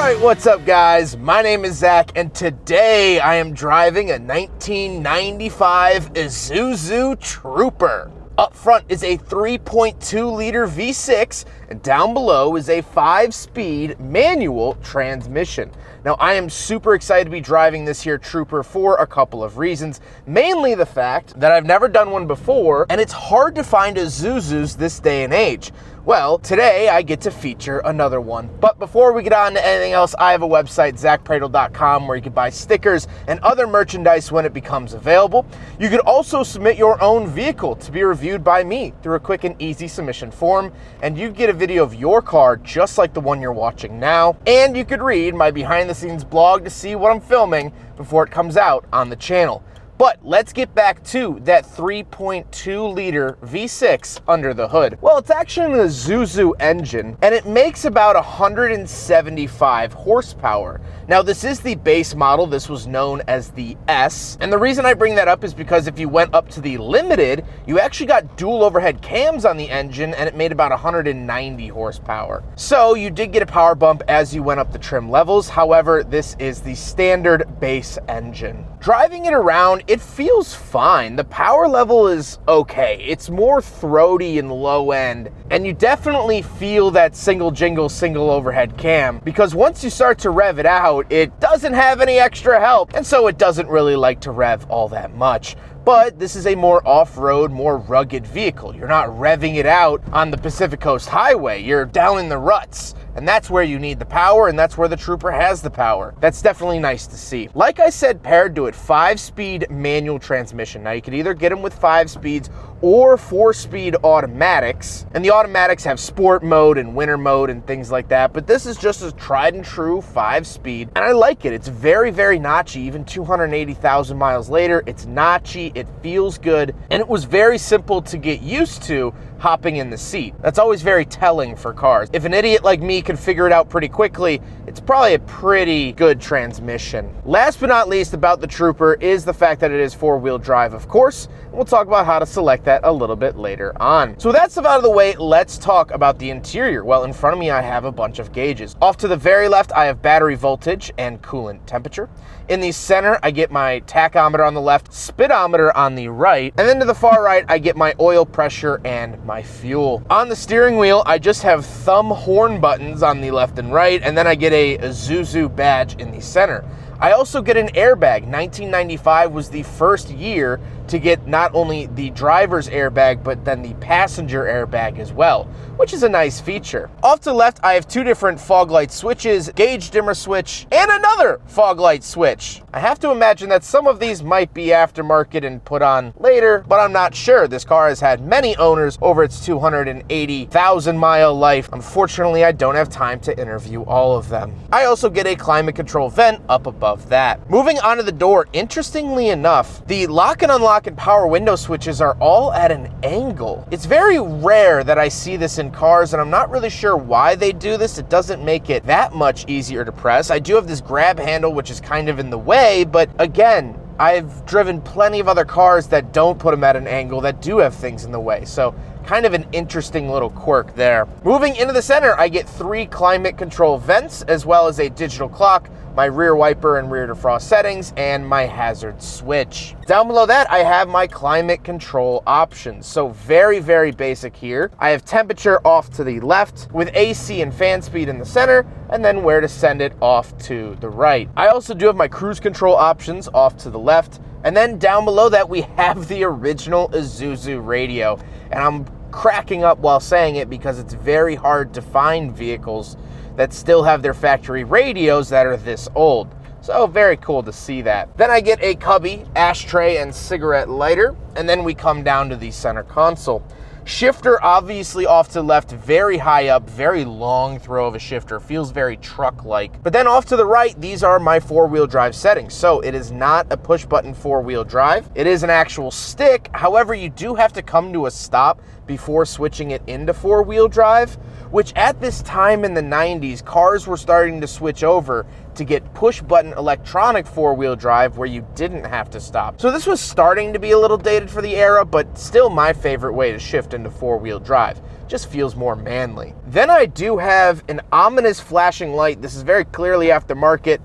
Alright, what's up guys? My name is Zach, and today I am driving a 1995 Isuzu Trooper. Up front is a 3.2 liter V6, and down below is a 5-speed manual transmission. Now, I am super excited to be driving this here Trooper for a couple of reasons. Mainly the fact that I've never done one before, and it's hard to find Isuzus this day and age. Well, today I get to feature another one. But before we get on to anything else, I have a website, zackpradel.com, where you can buy stickers and other merchandise when it becomes available. You could also submit your own vehicle to be reviewed by me through a quick and easy submission form, and you get a video of your car just like the one you're watching now. And you could read my behind the scenes blog to see what I'm filming before it comes out on the channel. But let's get back to that 3.2 liter V6 under the hood. Well, it's actually an Isuzu engine, and it makes about 175 horsepower. Now, this is the base model. This was known as the S. And the reason I bring that up is because if you went up to the Limited, you actually got dual overhead cams on the engine, and it made about 190 horsepower. So you did get a power bump as you went up the trim levels. However, this is the standard base engine. Driving it around, it feels fine. The power level is okay. It's more throaty and low end, and you definitely feel that single jingle, single overhead cam, because once you start to rev it out, it doesn't have any extra help, and so it doesn't really like to rev all that much. But this is a more off-road, more rugged vehicle. You're not revving it out on the Pacific Coast Highway. You're down in the ruts. And that's where you need the power, and that's where the Trooper has the power. That's definitely nice to see. Like I said, paired to it, 5-speed manual transmission. Now, you could either get them with 5 speeds or 4-speed automatics. And the automatics have sport mode and winter mode and things like that. But this is just a tried and true 5-speed. And I like it. It's very, very notchy. Even 280,000 miles later, it's notchy. It feels good. And it was very simple to get used to hopping in the seat. That's always very telling for cars. If an idiot like me can figure it out pretty quickly, it's probably a pretty good transmission. Last but not least about the Trooper is the fact that it is 4-wheel drive, of course. And we'll talk about how to select that a little bit later on. So with that stuff out of the way, let's talk about the interior. Well, in front of me, I have a bunch of gauges. Off to the very left, I have battery voltage and coolant temperature. In the center, I get my tachometer on the left, speedometer on the right, and then to the far right, I get my oil pressure and my fuel. On the steering wheel, I just have thumb horn buttons on the left and right, and then I get a Isuzu badge in the center. I also get an airbag. 1995 was the first year to get not only the driver's airbag, but then the passenger airbag as well, which is a nice feature. Off to the left, I have 2 different fog light switches, gauge dimmer switch, and another fog light switch. I have to imagine that some of these might be aftermarket and put on later, but I'm not sure. This car has had many owners over its 280,000 mile life. Unfortunately, I don't have time to interview all of them. I also get a climate control vent up above that. Moving onto the door, interestingly enough, the lock and unlock and power window switches are all at an angle. It's very rare that I see this in cars, and I'm not really sure why they do this. It doesn't make it that much easier to press. I do have this grab handle, which is kind of in the way, but again, I've driven plenty of other cars that don't put them at an angle that do have things in the way. So kind of an interesting little quirk there. Moving into the center, I get 3 climate control vents, as well as a digital clock, my rear wiper and rear defrost settings, and my hazard switch. Down below that, I have my climate control options. So very, very basic here. I have temperature off to the left with AC and fan speed in the center, and then where to send it off to the right. I also do have my cruise control options off to the left. And then down below that, we have the original Isuzu radio. And I'm cracking up while saying it because it's very hard to find vehicles that still have their factory radios that are this old. So very cool to see that. Then I get a cubby, ashtray, and cigarette lighter, and then we come down to the center console. Shifter obviously off to the left, very high up, very long throw of a shifter, feels very truck-like. But then off to the right, these are my 4-wheel drive settings. So it is not a push-button 4-wheel drive. It is an actual stick. However, you do have to come to a stop before switching it into 4-wheel drive, which at this time in the 90s, cars were starting to switch over to get push-button electronic four-wheel drive where you didn't have to stop. So this was starting to be a little dated for the era, but still my favorite way to shift into four-wheel drive. Just feels more manly. Then I do have an ominous flashing light. This is very clearly aftermarket.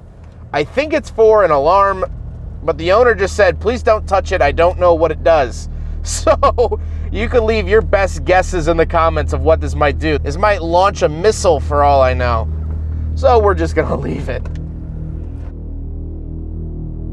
I think it's for an alarm, but the owner just said, please don't touch it. I don't know what it does. So you can leave your best guesses in the comments of what this might do. This might launch a missile for all I know. So we're just gonna leave it.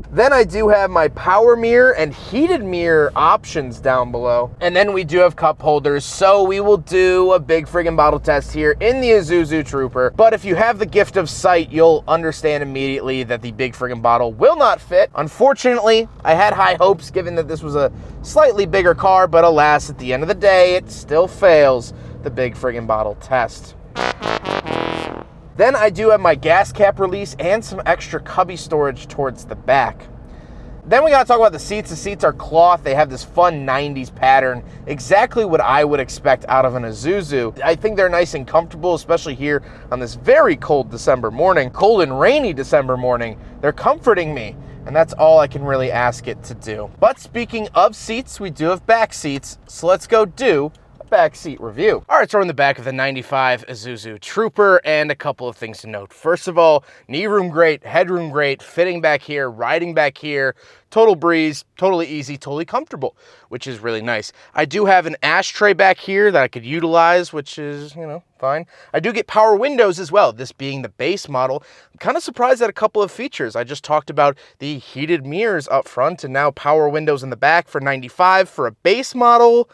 Then I do have my power mirror and heated mirror options down below. And then we do have cup holders, so we will do a big friggin' bottle test here in the Isuzu Trooper. But if you have the gift of sight, you'll understand immediately that the big friggin' bottle will not fit. Unfortunately, I had high hopes given that this was a slightly bigger car, but alas, at the end of the day, it still fails the big friggin' bottle test. Then I do have my gas cap release and some extra cubby storage towards the back. Then we gotta talk about the seats. The seats are cloth. They have this fun 90s pattern, exactly what I would expect out of an Isuzu. I think they're nice and comfortable, especially here on this very cold December morning, cold and rainy December morning. They're comforting me, and that's all I can really ask it to do. But speaking of seats, we do have back seats, so let's go do back seat review. All right, so we're in the back of the 95 Isuzu Trooper, and a couple of things to note. First of all, knee room great, headroom great, fitting back here, riding back here, total breeze, totally easy, totally comfortable, which is really nice. I do have an ashtray back here that I could utilize, which is, you know, fine. I do get power windows as well, this being the base model. I'm kind of surprised at a couple of features. I just talked about the heated mirrors up front, and now power windows in the back for 95 for a base model.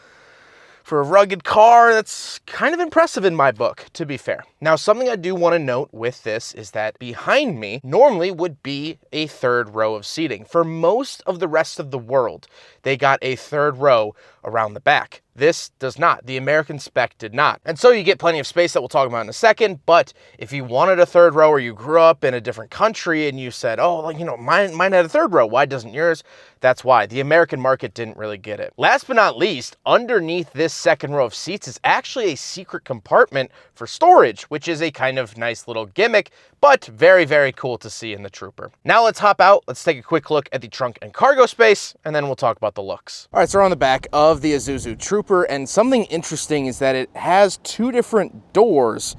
For a rugged car, that's kind of impressive in my book, to be fair. Now, something I do want to note with this is that behind me normally would be a third row of seating. For most of the rest of the world, they got a third row around the back. This does not. The American spec did not. And so you get plenty of space that we'll talk about in a second, but if you wanted a third row or you grew up in a different country and you said, oh, like, you know, mine had a third row, why doesn't yours? That's why. The American market didn't really get it. Last but not least, underneath this second row of seats is actually a secret compartment for storage, which is a kind of nice little gimmick, but very, very cool to see in the Trooper. Now let's hop out. Let's take a quick look at the trunk and cargo space, and then we'll talk about the looks. All right, so we're on the back of the Isuzu Trooper, and something interesting is that it has two different doors,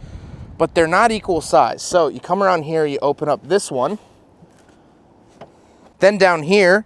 but they're not equal size. So you come around here, you open up this one, then down here,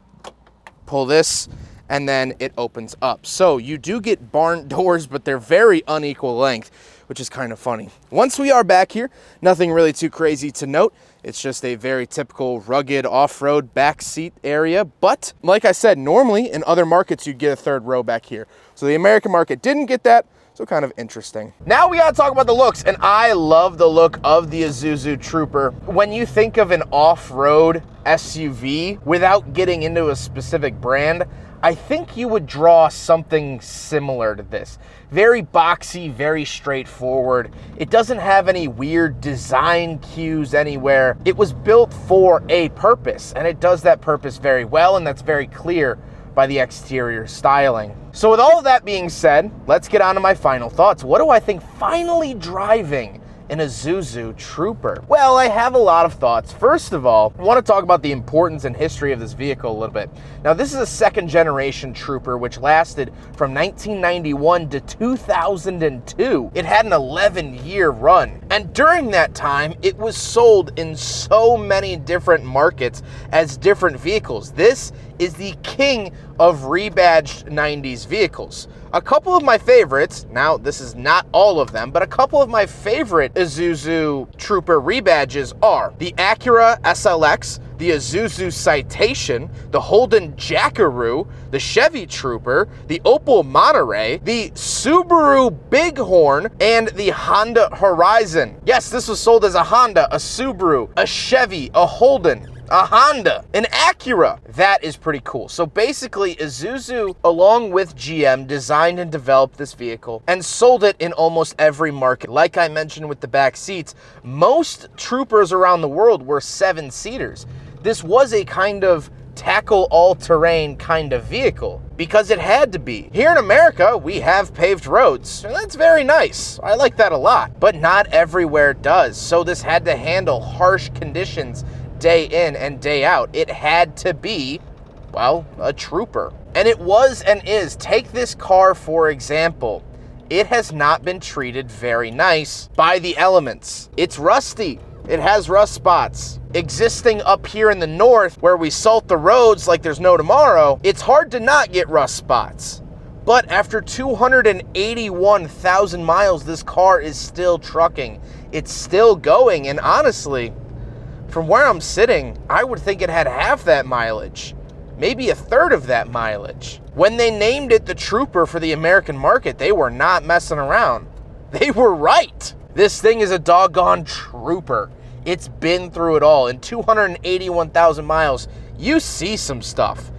pull this, and then it opens up. So you do get barn doors, but they're very unequal length, which is kind of funny. Once we are back here, nothing really too crazy to note. It's just a very typical rugged off-road back seat area. But like I said, normally in other markets, you'd get a third row back here. So the American market didn't get that. So kind of interesting. Now we gotta talk about the looks, and I love the look of the Isuzu Trooper. When you think of an off-road SUV without getting into a specific brand, I think you would draw something similar to this. Very boxy, very straightforward. It doesn't have any weird design cues anywhere. It was built for a purpose, and it does that purpose very well, and that's very clear by the exterior styling. So with all of that being said, let's get on to my final thoughts. What do I think finally driving an Isuzu Trooper? Well, I have a lot of thoughts. First of all, I want to talk about the importance and history of this vehicle a little bit. Now, this is a second generation Trooper, which lasted from 1991 to 2002. It had an 11-year run. And during that time, it was sold in so many different markets as different vehicles. This is the king of rebadged 90s vehicles. A couple of my favorites, now this is not all of them, but a couple of my favorite Isuzu Trooper rebadges are the Acura SLX, the Isuzu Citation, the Holden Jackaroo, the Chevy Trooper, the Opel Monterey, the Subaru Bighorn, and the Honda Horizon. Yes, this was sold as a Honda, a Subaru, a Chevy, a Holden, a Honda, an Acura. That is pretty cool. So basically, Isuzu, along with GM, designed and developed this vehicle and sold it in almost every market. Like I mentioned with the back seats, most Troopers around the world were 7-seaters. This was a kind of tackle all-terrain kind of vehicle, because it had to be. Here in America, we have paved roads, and that's very nice. I like that a lot, but not everywhere does. So this had to handle harsh conditions day in and day out. It had to be, well, a trooper. And it was and is. Take this car, for example. It has not been treated very nice by the elements. It's rusty. It has rust spots. Existing up here in the north, where we salt the roads like there's no tomorrow, it's hard to not get rust spots. But after 281,000 miles, this car is still trucking. It's still going, and honestly, from where I'm sitting, I would think it had half that mileage, maybe a third of that mileage. When they named it the Trooper for the American market, they were not messing around. They were right. This thing is a doggone trooper. It's been through it all. In 281,000 miles, you see some stuff,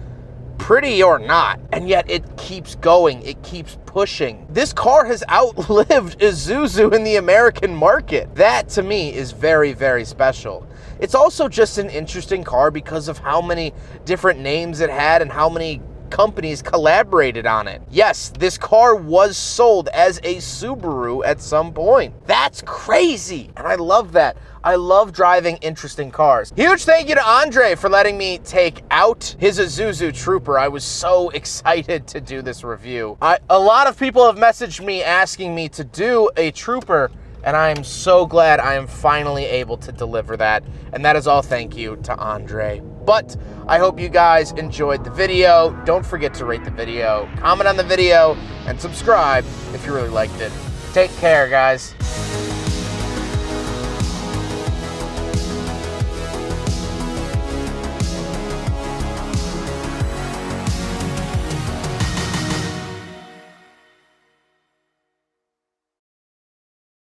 pretty or not, and yet it keeps going. It keeps pushing. This car has outlived Isuzu in the American market. That, to me, is very, very special. It's also just an interesting car because of how many different names it had and how many companies collaborated on it. Yes, this car was sold as a Subaru at some point. That's crazy, and I love that. I love driving interesting cars. Huge thank you to Andre for letting me take out his Isuzu Trooper. I was so excited to do this review. A lot of people have messaged me asking me to do a Trooper, and I am so glad I am finally able to deliver that. And that is all thank you to Andre. But I hope you guys enjoyed the video. Don't forget to rate the video, comment on the video, and subscribe if you really liked it. Take care, guys.